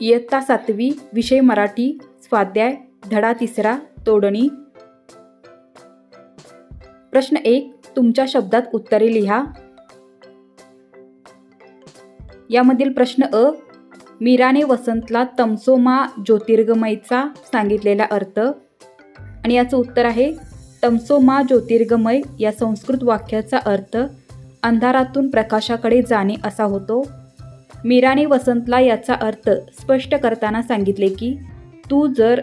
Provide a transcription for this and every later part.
इयत्ता 7वी, विषय मराठी, स्वाध्याय, धडा 3, तोडणी. प्रश्न 1. तुमच्या शब्दात उत्तरे लिहा. यामधील प्रश्न अ. मीराने वसंतला तमसो मा ज्योतिर्गमयचा सांगितलेला अर्थ. आणि याचं उत्तर आहे तमसो मा ज्योतिर्गमय या संस्कृत वाक्याचा अर्थ अंधारातून प्रकाशाकडे जाणे असा होतो. मीराने वसंतला याचा अर्थ स्पष्ट करताना सांगितले की तू जर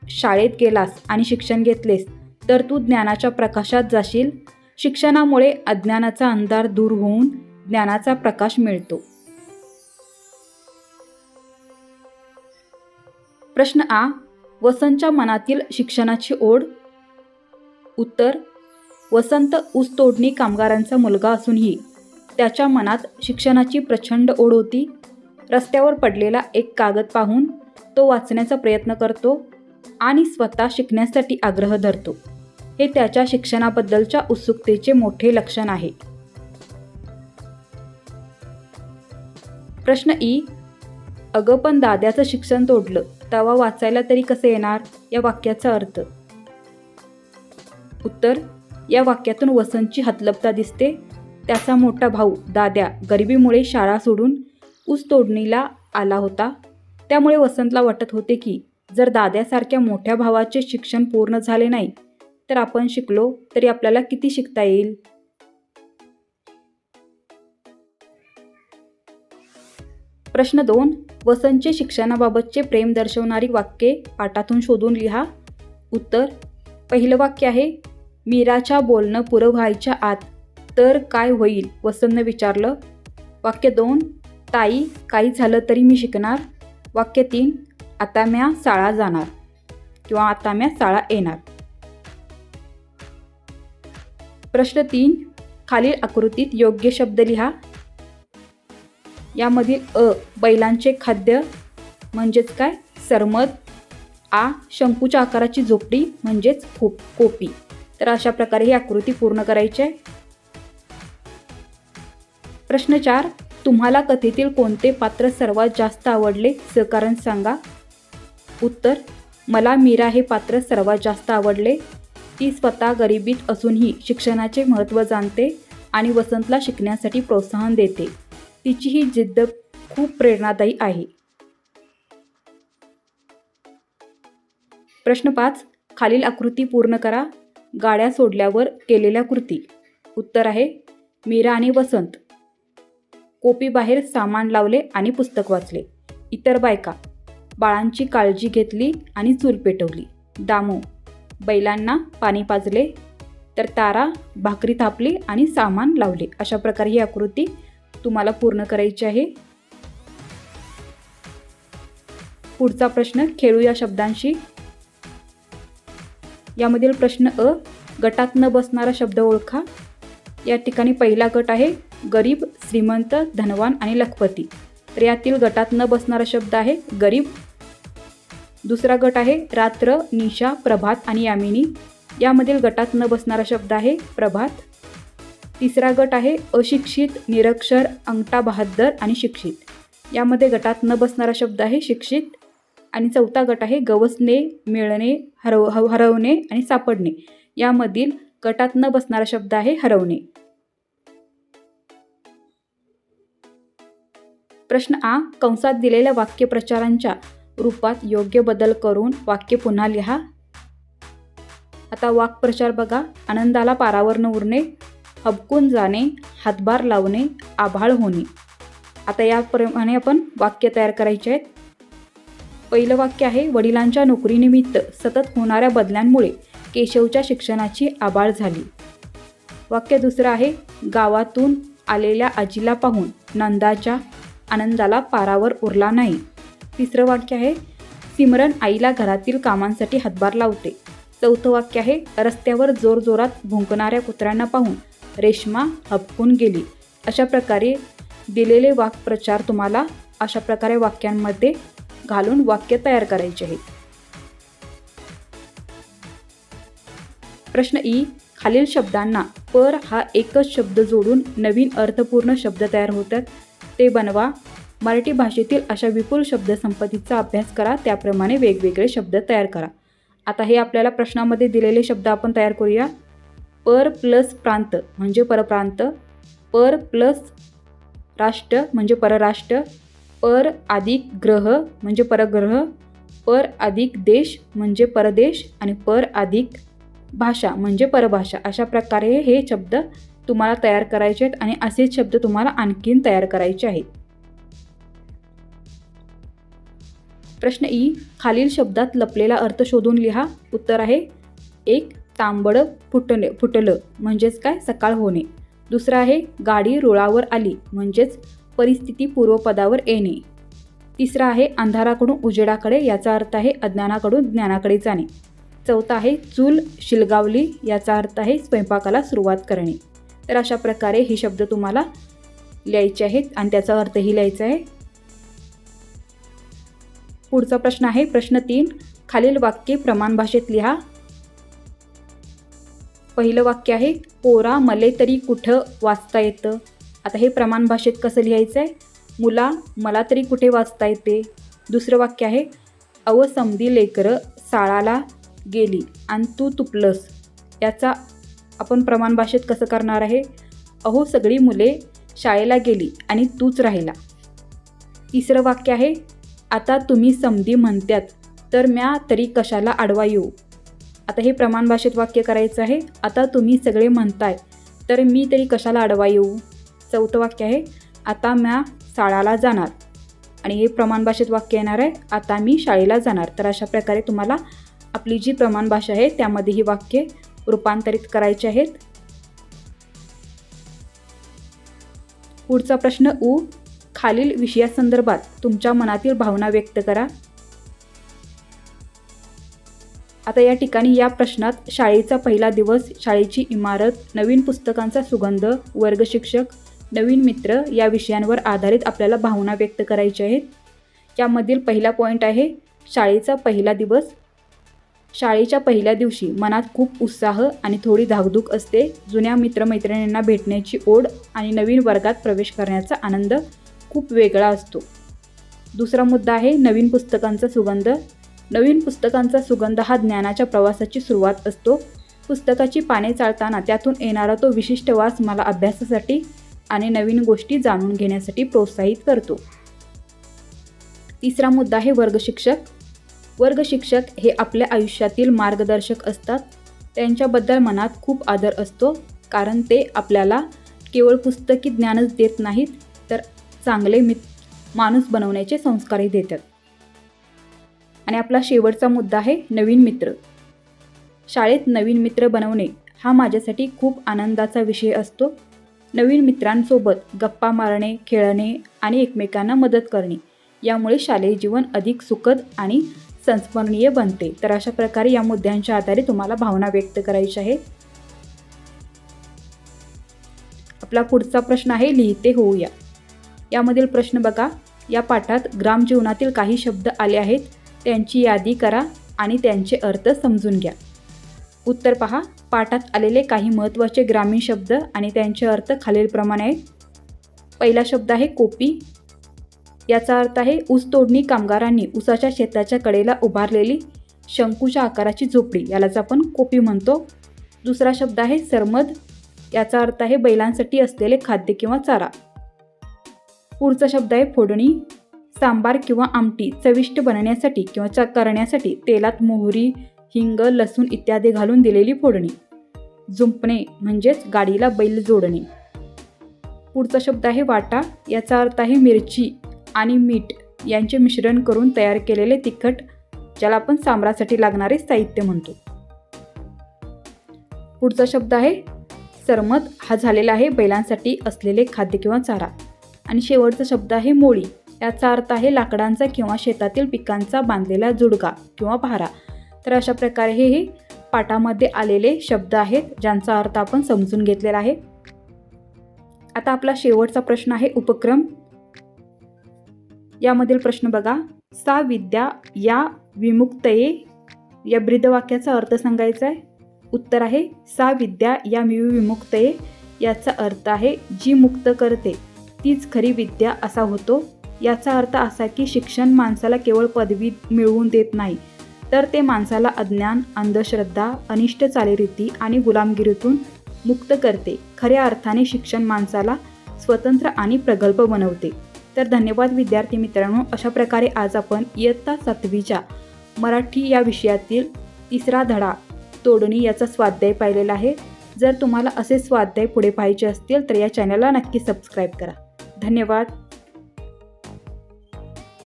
शाळेत गेलास आणि शिक्षण घेतलेस तर तू ज्ञानाच्या प्रकाशात जाशील. शिक्षणामुळे अज्ञानाचा अंधार दूर होऊन ज्ञानाचा प्रकाश मिळतो. प्रश्न आ. वसंतच्या मनातील शिक्षणाची ओढ. उत्तर. वसंत ऊसतोडणी कामगारांचा मुलगा असूनही त्याच्या मनात शिक्षणाची प्रचंड ओढ होती. रस्त्यावर पडलेला एक कागद पाहून तो वाचण्याचा प्रयत्न करतो आणि स्वतः शिकण्यासाठी आग्रह धरतो. हे त्याच्या शिक्षणाबद्दलच्या उत्सुकतेचे मोठे लक्षण आहे. प्रश्न ई. अगं पण दाद्याचं शिक्षण तोडलं तवा वाचायला तरी कसे येणार या वाक्याचा अर्थ. उत्तर. या वाक्यातून वसंतची हतलपता दिसते. त्याचा मोठा भाऊ दाद्या गरिबीमुळे शाळा सोडून ऊस तोडणीला आला होता. त्यामुळे वसंतला वाटत होते की जर दाद्यासारख्या मोठ्या भावाचे शिक्षण पूर्ण झाले नाही तर आपण शिकलो तरी आपल्याला किती शिकता येईल. प्रश्न 2. वसंतचे शिक्षणाबाबतचे प्रेम दर्शवणारी वाक्ये पाठातून शोधून लिहा. उत्तर. पहिलं वाक्य आहे मीराच्या बोलणं पुरं व्हायच्या आत तर काय होईल वसंतनं विचारलं. वाक्य 2. ताई काही झालं तरी मी शिकणार. वाक्य 3. आता म्या शाळा जाणार किंवा आता म्या शाळा येणार. प्रश्न 3. खालील आकृतीत योग्य शब्द लिहा. यामधील अ. बैलांचे खाद्य म्हणजेच काय सरमद. आ. शंकूच्या आकाराची झोपडी म्हणजेच कोपी. तर अशा प्रकारे ही आकृती पूर्ण करायची आहे. प्रश्न 4. तुम्हाला कथेतील कोणते पात्र सर्वात जास्त आवडले सहकारण सांगा. उत्तर. मला मीरा हे पात्र सर्वात जास्त आवडले. ती स्वतः गरिबीत असूनही शिक्षणाचे महत्त्व जाणते आणि वसंतला शिकण्यासाठी प्रोत्साहन देते. तिची ही जिद्द खूप प्रेरणादायी आहे. प्रश्न 5. खालील आकृती पूर्ण करा. गाड्या सोडल्यावर केलेल्या कृती. उत्तर आहे मीरा आणि वसंत. कोपी बाहेर सामान लावले आणि पुस्तक वाचले. इतर बायका बाळांची काळजी घेतली आणि चूल पेटवली. दामू बैलांना पाणी पाजले. तर तारा भाकरी थापली आणि सामान लावले. अशा प्रकारे ही आकृती तुम्हाला पूर्ण करायची आहे. पुढचा प्रश्न खेळू या शब्दांशी. यामधील प्रश्न अ. गटात न बसणारा शब्द ओळखा. या ठिकाणी पहिला गट आहे गरीब, श्रीमंत, धनवान आणि लखपती. तर यातील गटात न बसणारा शब्द आहे गरीब. दुसरा गट आहे रात्र, निशा, प्रभात आणि यामिनी. यामधील गटात न बसणारा शब्द आहे प्रभात. तिसरा गट आहे अशिक्षित, निरक्षर, अंगठा बहाद्दर आणि शिक्षित. यामध्ये गटात न बसणारा शब्द आहे शिक्षित. आणि चौथा गट आहे गवसणे, मिळणे, हरवणे आणि सापडणे. यामधील गटात न बसणारा शब्द आहे हरवणे. प्रश्न आ. कंसात दिलेल्या वाक्यप्रचारांच्या रूपात योग्य बदल करून वाक्य पुन्हा लिहा. आता वाक्प्रचार बघा. आनंदाला पारावर न उरणे, हबकून जाणे, हातभार लावणे, आभाळ होणे. आता याप्रमाणे आपण वाक्य तयार करायचे आहेत. पहिलं वाक्य आहे वडिलांच्या नोकरीनिमित्त सतत होणाऱ्या बदल्यांमुळे केशवच्या शिक्षणाची आबाळ झाली. वाक्य दुसरं आहे गावातून आलेल्या आजीला पाहून नंदाच्या आनंदाला पारावर उरला नाही. तिसरं वाक्य आहे सिमरन आईला घरातील कामांसाठी हातभार लावते. चौथं वाक्य आहे रस्त्यावर जोरजोरात भुंकणाऱ्या कुत्र्यांना पाहून रेश्मा हबकून गेली. अशा प्रकारे दिलेले वाक्प्रचार तुम्हाला अशा प्रकारे वाक्यांमध्ये घालून वाक्य तयार करायचे आहे. प्रश्न ई. खालील शब्दांना पर हा एकच शब्द जोडून नवीन अर्थपूर्ण शब्द तयार होतात. ते बनवा. मराठी भाषेतील अशा विपुल शब्दसंपत्तीचा अभ्यास करा, त्याप्रमाणे वेगवेगळे शब्द तयार करा. आता हे आपल्याला प्रश्नामध्ये दिलेले शब्द आपण तयार करूया. पर प्लस प्रांत म्हणजे परप्रांत, पर प्लस राष्ट्र म्हणजे परराष्ट्र, पर अधिक ग्रह म्हणजे परग्रह, पर अधिक देश म्हणजे परदेश आणि पर अधिक भाषा म्हणजे परभाषा. अशा प्रकारे हे शब्द तुम्हाला तयार करायचे आहेत आणि असेच शब्द तुम्हाला आणखीन तयार करायचे आहेत. प्रश्न ई, खालील शब्दात लपलेला अर्थ शोधून लिहा. उत्तर आहे 1. तांबडं फुटलं म्हणजेच काय, सकाळ होणे. दुसरं आहे गाडी रुळावर आली म्हणजेच परिस्थिती पूर्वपदावर येणे. तिसरं आहे अंधाराकडून उजेडाकडे, याचा अर्थ आहे अज्ञानाकडून ज्ञानाकडे जाणे. चौथा आहे चूल शिलगावली, याचा अर्थ आहे स्वयंपाकाला सुरुवात करणे. तर अशा प्रकारे हे शब्द तुम्हाला लिहायचे आहेत आणि त्याचा अर्थही लिहायचा आहे. पुढचा प्रश्न आहे प्रश्न 3, खालील वाक्ये प्रमाण भाषेत लिहा. पहिलं वाक्य आहे पोरा मले तरी कुठं वाचता येतं. आता हे प्रमाण भाषेत कसं लिहायचं आहे, मुला मला तरी कुठे वाचता येते. दुसरं वाक्य आहे अव समधी लेकरं साळाला गेली आणि तू तुपलस. याचा आपण प्रमाण भाषेत कसं करणार आहे, अहो सगळी मुले शाळेला गेली आणि तूच राहिला. तिसरं वाक्य आहे आता तुम्ही समधी म्हणत्यात तर म्या तरी कशाला आडवा येऊ. आता हे प्रमाण भाषेत वाक्य करायचं आहे, आता तुम्ही सगळे म्हणताय तर मी तरी कशाला आडवा येऊ. चौथं वाक्य आहे आता म्या शाळेला जाणार आणि हे प्रमाण भाषेत वाक्य येणार आहे आता मी शाळेला जाणार. तर अशा प्रकारे तुम्हाला आपली जी प्रमाण भाषा आहे त्यामध्ये ही वाक्ये रूपांतरित करायची आहेत. पुढचा प्रश्न उ, खालील विषयासंदर्भात तुमच्या मनातील भावना व्यक्त करा. आता या ठिकाणी या प्रश्नात शाळेचा पहिला दिवस, शाळेची इमारत, नवीन पुस्तकांचा सुगंध, वर्ग शिक्षक, नवीन मित्र या विषयांवर आधारित आपल्याला भावना व्यक्त करायच्या आहेत. यामधील पहिला पॉईंट आहे शाळेचा पहिला दिवस. शाळेच्या पहिल्या दिवशी मनात खूप उत्साह आणि थोडी धाकधूक असते. जुन्या मित्रमैत्रिणींना भेटण्याची ओढ आणि नवीन वर्गात प्रवेश करण्याचा आनंद खूप वेगळा असतो. दुसरा मुद्दा आहे नवीन पुस्तकांचा सुगंध. नवीन पुस्तकांचा सुगंध हा ज्ञानाच्या प्रवासाची सुरुवात असतो. पुस्तकाची पाने चाळताना त्यातून येणारा तो विशिष्ट वास मला अभ्यासासाठी आणि नवीन गोष्टी जाणून घेण्यासाठी प्रोत्साहित करतो. तिसरा मुद्दा आहे वर्ग शिक्षक. वर्ग शिक्षक हे आपल्या आयुष्यातील मार्गदर्शक असतात. त्यांच्याबद्दल मनात खूप आदर असतो, कारण ते आपल्याला केवळ पुस्तकी ज्ञानच देत नाहीत तर चांगले माणूस बनवण्याचे संस्कारही देतात. आणि आपला शेवटचा मुद्दा आहे नवीन मित्र. शाळेत नवीन मित्र बनवणे हा माझ्यासाठी खूप आनंदाचा विषय असतो. नवीन मित्रांसोबत गप्पा मारणे, खेळणे आणि एकमेकांना मदत करणे यामुळे शालेय जीवन अधिक सुखद आणि संस्मरणीय बनते. तर अशा प्रकारे या मुद्द्यांच्या आधारे तुम्हाला भावना व्यक्त करायच्या आहेत. आपला पुढचा प्रश्न आहे लिहिते होऊया. यामधील प्रश्न बघा. या पाठात ग्रामजीवनातील काही शब्द आले आहेत, त्यांची यादी करा आणि त्यांचे अर्थ समजून घ्या. उत्तर पहा. पाठात आलेले काही महत्त्वाचे ग्रामीण शब्द आणि त्यांचे अर्थ खालीलप्रमाणे आहेत. पहिला शब्द आहे कोपी. याचा अर्थ आहे ऊस तोडणी कामगारांनी ऊसाच्या शेताच्या कडेला उभारलेली शंकूच्या आकाराची झोपडी, यालाच आपण कोपी म्हणतो. दुसरा शब्द आहे सरमद. याचा अर्थ आहे बैलांसाठी असलेले खाद्य किंवा चारा. पुढचा शब्द आहे फोडणी. सांबार किंवा आमटी चविष्ट बनवण्यासाठी किंवा करण्यासाठी तेलात मोहरी, हिंग, लसूण इत्यादी घालून दिलेली फोडणी. जुंपणे म्हणजेच गाडीला बैल जोडणे. पुढचा शब्द आहे वाटा. याचा अर्थ आहे मिरची आणि मीठ यांचे मिश्रण करून तयार केलेले तिखट, ज्याला आपण सांबारासाठी लागणारे साहित्य म्हणतो. पुढचा शब्द आहे सरमद. हा झालेला आहे बैलांसाठी असलेले खाद्य किंवा चारा. आणि शेवटचा शब्द आहे मोळी. याचा अर्थ आहे लाकडांचा किंवा शेतातील पिकांचा बांधलेला जुडगा किंवा भारा. तर अशा प्रकारे हे पाठामध्ये आलेले शब्द आहेत, ज्यांचा अर्थ आपण समजून घेतलेला आहे. आता आपला शेवटचा प्रश्न आहे उपक्रम. यामधील प्रश्न बघा. सा विद्या या विमुक्तये या ब्रीदवाक्याचा अर्थ सांगायचा आहे. उत्तर आहे सा विद्या या विमुक्तये. याचा अर्थ आहे जी मुक्त करते तीच खरी विद्या असा होतो. याचा अर्थ असा की शिक्षण माणसाला केवळ पदवी मिळवून देत नाही, तर ते माणसाला अज्ञान, अंधश्रद्धा, अनिष्ट चालीरीती आणि गुलामगिरीतून मुक्त करते. खऱ्या अर्थाने शिक्षण माणसाला स्वतंत्र आणि प्रगल्भ बनवते. तर धन्यवाद विद्यार्थी मित्रांनो. अशा प्रकारे आज आपण इयत्ता 7वीच्या मराठी या विषयातील 3रा धडा तोडणी याचा स्वाध्याय पाहिलेला आहे. जर तुम्हाला असे स्वाध्याय पुढे पाहायचे असतील तर या चॅनलला नक्की सबस्क्राईब करा. धन्यवाद.